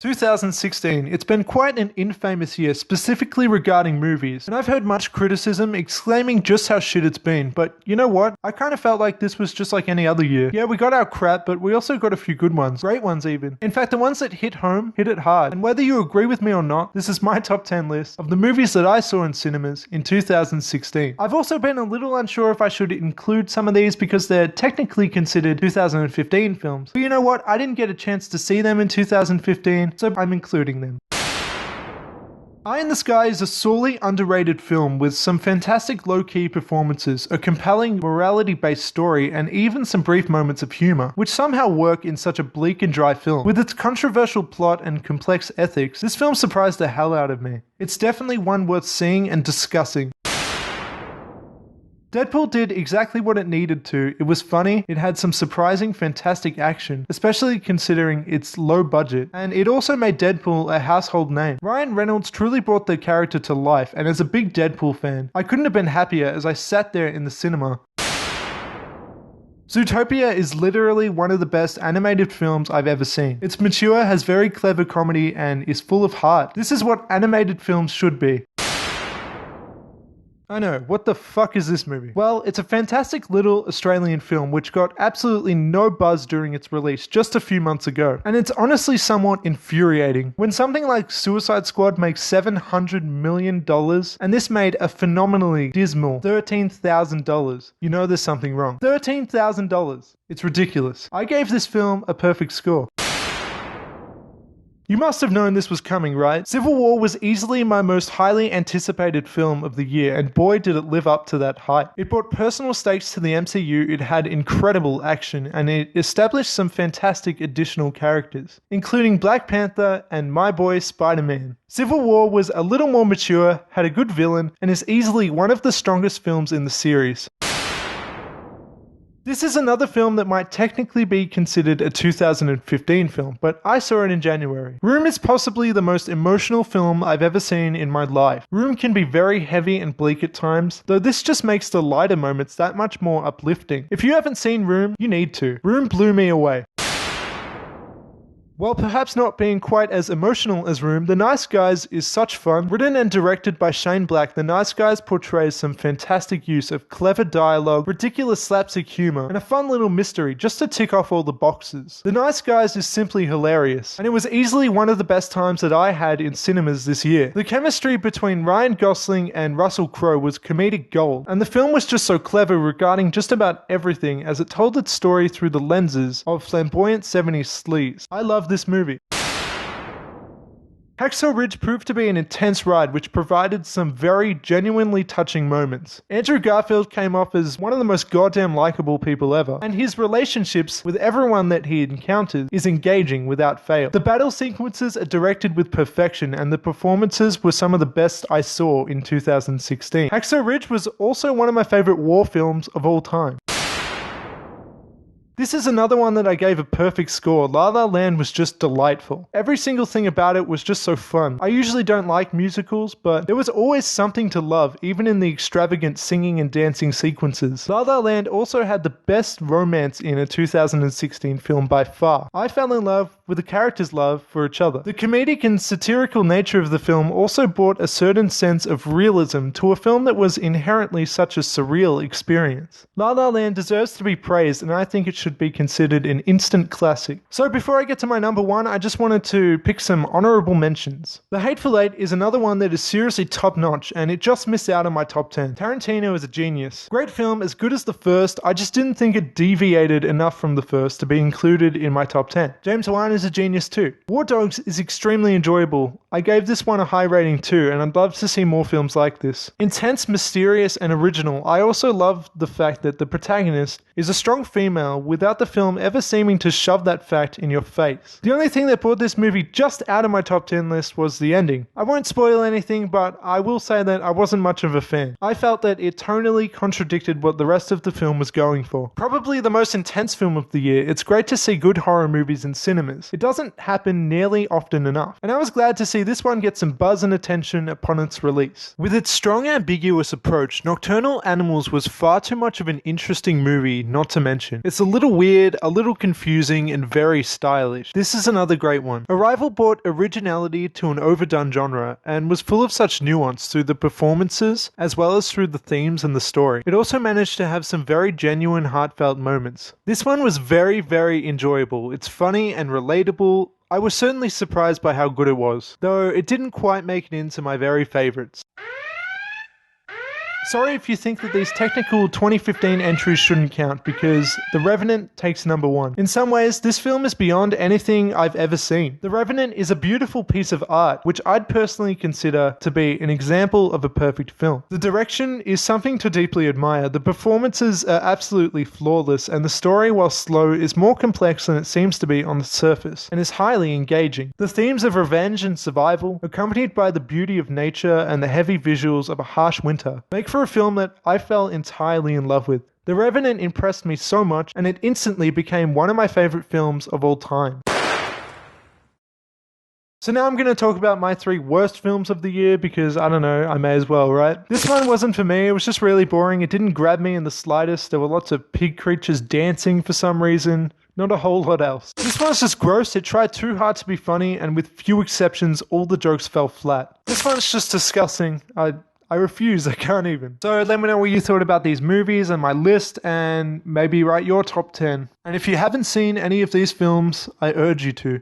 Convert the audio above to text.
2016. It's been quite an infamous year, specifically regarding movies, and I've heard much criticism exclaiming just how shit it's been, but you know what? I kind of felt like this was just like any other year. Yeah, we got our crap, but we also got a few good ones, great ones even. In fact, the ones that hit home, hit it hard, and whether you agree with me or not, this is my top 10 list of the movies that I saw in cinemas in 2016. I've also been a little unsure if I should include some of these because they're technically considered 2015 films, but you know what? I didn't get a chance to see them in 2015, so I'm including them. Eye in the Sky is a sorely underrated film with some fantastic low-key performances, a compelling morality-based story, and even some brief moments of humor, which somehow work in such a bleak and dry film. With its controversial plot and complex ethics, this film surprised the hell out of me. It's definitely one worth seeing and discussing. Deadpool did exactly what it needed to. It was funny, it had some surprising, fantastic action, especially considering its low budget, and it also made Deadpool a household name. Ryan Reynolds truly brought the character to life, and as a big Deadpool fan, I couldn't have been happier as I sat there in the cinema. Zootopia is literally one of the best animated films I've ever seen. It's mature, has very clever comedy, and is full of heart. This is what animated films should be. I know, what the fuck is this movie? Well, it's a fantastic little Australian film which got absolutely no buzz during its release just a few months ago. And it's honestly somewhat infuriating. When something like Suicide Squad makes $700 million, and this made a phenomenally dismal $13,000, you know there's something wrong. $13,000. It's ridiculous. I gave this film a perfect score. You must have known this was coming, right? Civil War was easily my most highly anticipated film of the year, and boy did it live up to that hype. It brought personal stakes to the MCU, it had incredible action, and it established some fantastic additional characters, including Black Panther and my boy Spider-Man. Civil War was a little more mature, had a good villain, and is easily one of the strongest films in the series. This is another film that might technically be considered a 2015 film, but I saw it in January. Room is possibly the most emotional film I've ever seen in my life. Room can be very heavy and bleak at times, though this just makes the lighter moments that much more uplifting. If you haven't seen Room, you need to. Room blew me away. While perhaps not being quite as emotional as Room, The Nice Guys is such fun. Written and directed by Shane Black, The Nice Guys portrays some fantastic use of clever dialogue, ridiculous slapstick humor, and a fun little mystery just to tick off all the boxes. The Nice Guys is simply hilarious, and it was easily one of the best times that I had in cinemas this year. The chemistry between Ryan Gosling and Russell Crowe was comedic gold, and the film was just so clever regarding just about everything as it told its story through the lenses of flamboyant 70s sleaze. I love this movie. Hacksaw Ridge proved to be an intense ride which provided some very genuinely touching moments. Andrew Garfield came off as one of the most goddamn likable people ever, and his relationships with everyone that he encounters is engaging without fail. The battle sequences are directed with perfection, and the performances were some of the best I saw in 2016. Hacksaw Ridge was also one of my favorite war films of all time. This is another one that I gave a perfect score. La La Land was just delightful. Every single thing about it was just so fun. I usually don't like musicals, but there was always something to love, even in the extravagant singing and dancing sequences. La La Land also had the best romance in a 2016 film by far. I fell in love with the characters' love for each other. The comedic and satirical nature of the film also brought a certain sense of realism to a film that was inherently such a surreal experience. La La Land deserves to be praised, and I think it should be considered an instant classic. So before I get to my number one, I just wanted to pick some honorable mentions. The Hateful Eight is another one that is seriously top notch, and it just missed out on my top 10. Tarantino is a genius. Great film, as good as the first, I just didn't think it deviated enough from the first to be included in my top 10. James Wan is a genius too. War Dogs is extremely enjoyable. I gave this one a high rating too, and I'd love to see more films like this. Intense, mysterious, and original. I also love the fact that the protagonist is a strong female without the film ever seeming to shove that fact in your face. The only thing that brought this movie just out of my top 10 list was the ending. I won't spoil anything, but I will say that I wasn't much of a fan. I felt that it tonally contradicted what the rest of the film was going for. Probably the most intense film of the year. It's great to see good horror movies in cinemas. It doesn't happen nearly often enough, and I was glad to see see this one get some buzz and attention upon its release. With its strong ambiguous approach, Nocturnal Animals was far too much of an interesting movie not to mention. It's a little weird, a little confusing, and very stylish. This is another great one. Arrival brought originality to an overdone genre, and was full of such nuance through the performances, as well as through the themes and the story. It also managed to have some very genuine, heartfelt moments. This one was very, very enjoyable. It's funny and relatable. I was certainly surprised by how good it was, though it didn't quite make it into my very favourites. Sorry if you think that these technical 2015 entries shouldn't count, because The Revenant takes number 1. In some ways, this film is beyond anything I've ever seen. The Revenant is a beautiful piece of art, which I'd personally consider to be an example of a perfect film. The direction is something to deeply admire, the performances are absolutely flawless, and the story, while slow, is more complex than it seems to be on the surface, and is highly engaging. The themes of revenge and survival, accompanied by the beauty of nature and the heavy visuals of a harsh winter, make for a film that I fell entirely in love with. The Revenant impressed me so much, and it instantly became one of my favorite films of all time. So now I'm going to talk about my 3 worst films of the year, because I don't know, I may as well, right? This one wasn't for me, it was just really boring, it didn't grab me in the slightest, there were lots of pig creatures dancing for some reason, not a whole lot else. This one's just gross, it tried too hard to be funny, and with few exceptions, all the jokes fell flat. This one's just disgusting, I refuse, I can't even. So let me know what you thought about these movies and my list, and maybe write your top 10. And if you haven't seen any of these films, I urge you to.